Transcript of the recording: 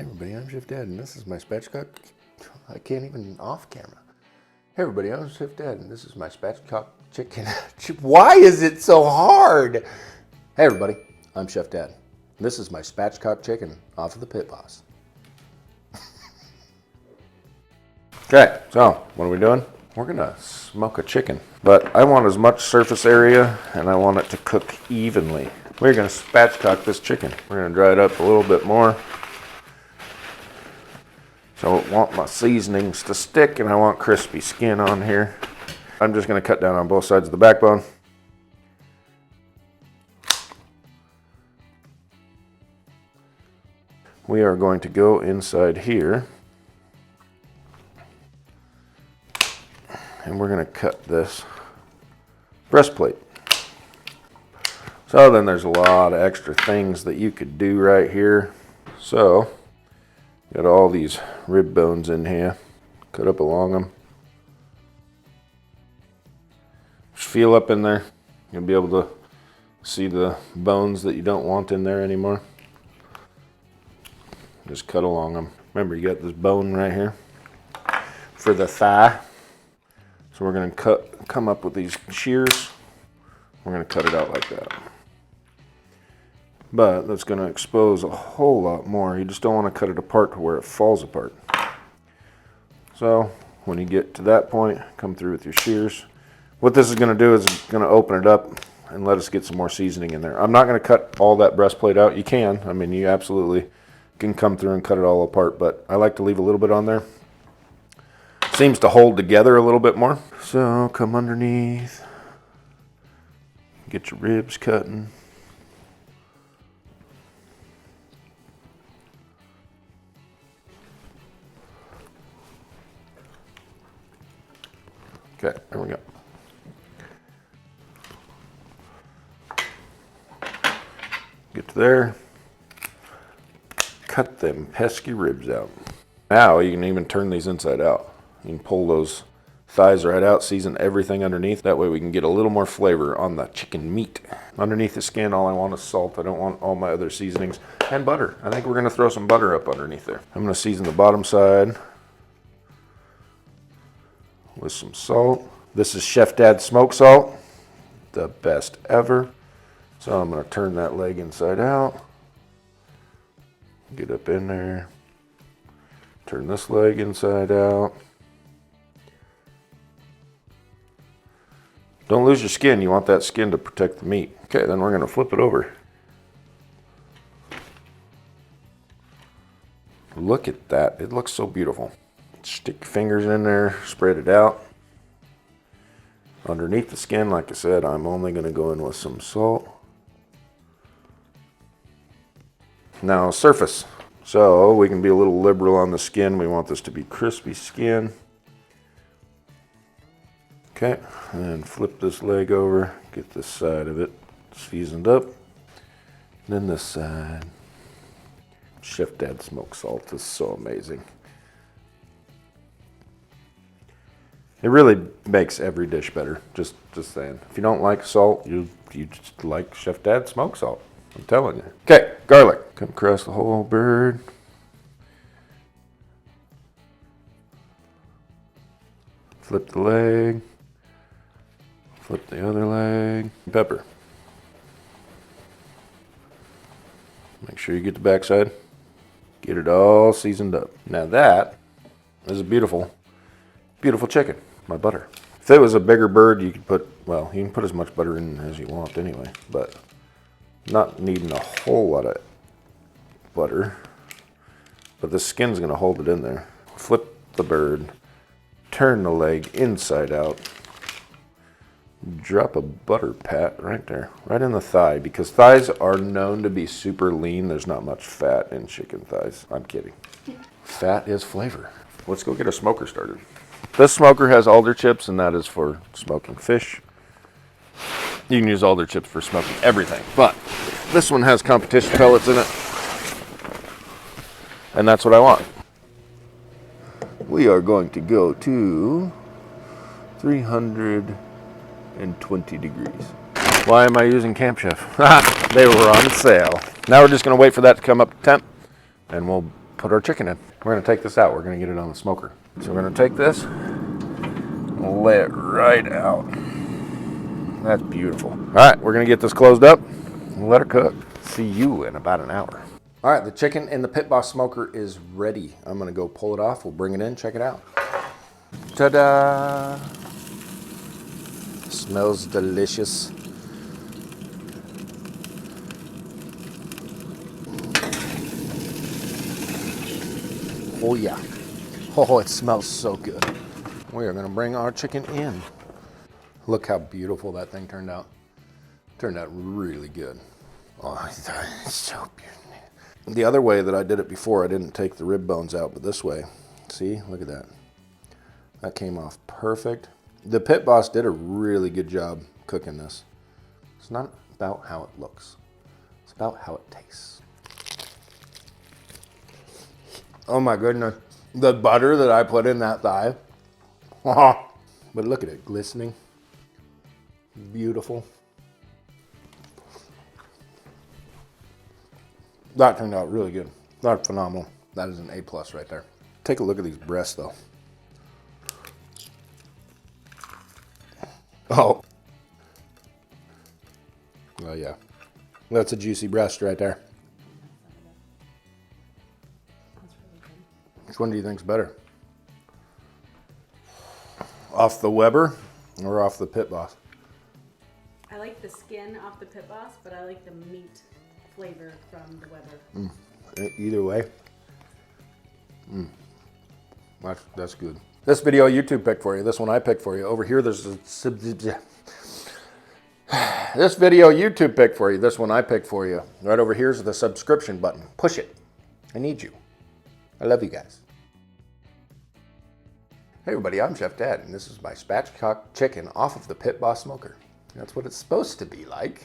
Hey everybody, I'm Chef Dad, and this is my spatchcock. I can't even off camera. Hey everybody, I'm Chef Dad, and this is my spatchcock chicken. Why is it so hard? Hey everybody, I'm Chef Dad. And this is my spatchcock chicken off of the Pitboss. Okay, so what are we doing? We're gonna smoke a chicken, but I want as much surface area and I want it to cook evenly. We're gonna spatchcock this chicken. We're gonna dry it up a little bit more. So I want my seasonings to stick and I want crispy skin on here. I'm just gonna cut down on both sides of the backbone. We are going to go inside here and we're gonna cut this breastplate. So then there's a lot of extra things that you could do right here. So got all these rib bones in here, cut up along them. Just feel up in there. You'll be able to see the bones that you don't want in there anymore. Just cut along them. Remember, you got this bone right here for the thigh. So we're gonna come up with these shears. We're gonna cut it out like that. But that's going to expose a whole lot more. You just don't want to cut it apart to where it falls apart. So when you get to that point, come through with your shears. What this is going to do is it's going to open it up and let us get some more seasoning in there. I'm not going to cut all that breastplate out. You can. I mean, you absolutely can come through and cut it all apart, but I like to leave a little bit on there. Seems to hold together a little bit more. So come underneath. Get your ribs cutting. Okay, there we go. Get to there. Cut them pesky ribs out. Now you can even turn these inside out. You can pull those thighs right out, season everything underneath. That way we can get a little more flavor on the chicken meat. Underneath the skin, all I want is salt. I don't want all my other seasonings. And butter. I think we're gonna throw some butter up underneath there. I'm gonna season the bottom side with some salt. This is Chef Dad's smoke salt, the best ever. So I'm gonna turn that leg inside out, get up in there, turn this leg inside out. Don't lose your skin, you want that skin to protect the meat. Okay, then we're gonna flip it over. Look at that, it looks so beautiful. Stick your fingers in there, spread it out. Underneath the skin, like I said, I'm only going to go in with some salt. Now surface. So we can be a little liberal on the skin. We want this to be crispy skin. Okay, and flip this leg over, get this side of it seasoned up. Then this side. Chef Dad smoked salt is so amazing. It really makes every dish better, just saying. If you don't like salt, you just like Chef Dad smoked salt. I'm telling you. Okay, garlic. Come across the whole bird. Flip the leg. Flip the other leg. Pepper. Make sure you get the backside. Get it all seasoned up. Now that is a beautiful, beautiful chicken. My butter. If it was a bigger bird, you could put, well, you can put as much butter in as you want anyway, but not needing a whole lot of butter. But the skin's gonna hold it in there. Flip the bird, turn the leg inside out, drop a butter pat right there, right in the thigh, because thighs are known to be super lean. There's not much fat in chicken thighs. I'm kidding. Fat is flavor. Let's go get a smoker started. This smoker has alder chips, and that is for smoking fish. You can use alder chips for smoking everything, but this one has competition pellets in it, and that's what I want. We are going to go to 320 degrees. Why am I using Camp Chef? They were on sale. Now we're just going to wait for that to come up to temp, and we'll put our chicken in. We're gonna take this out. We're gonna get it on the smoker. So we're gonna take this, lay it right out. That's beautiful. All right, we're gonna get this closed up and let it cook. See you in about an hour. All right, the chicken in the Pitboss Smoker is ready. I'm gonna go pull it off. We'll bring it in, check it out. Ta-da! Smells delicious. Oh yeah. Oh, it smells so good. We are gonna bring our chicken in. Look how beautiful that thing turned out. Turned out really good. Oh, I thought it's so beautiful. The other way that I did it before, I didn't take the rib bones out, but this way, see, look at that. That came off perfect. The Pitboss did a really good job cooking this. It's not about how it looks. It's about how it tastes. Oh my goodness. The butter that I put in that thigh. But look at it, glistening. Beautiful. That turned out really good. That's phenomenal. That is an A+ right there. Take a look at these breasts though. Oh. Oh yeah. That's a juicy breast right there. Which one do you think's better? Off the Weber or off the Pitboss? I like the skin off the Pitboss, but I like the meat flavor from the Weber. Either way. That's good. This video YouTube picked for you. This one I picked for you. Over here there's a this video YouTube picked for you. This one I picked for you. Right over here is the subscription button. Push it. I need you. I love you guys. Hey everybody, I'm Chef Dad, and this is my spatchcock chicken off of the Pitboss Smoker. That's what it's supposed to be like.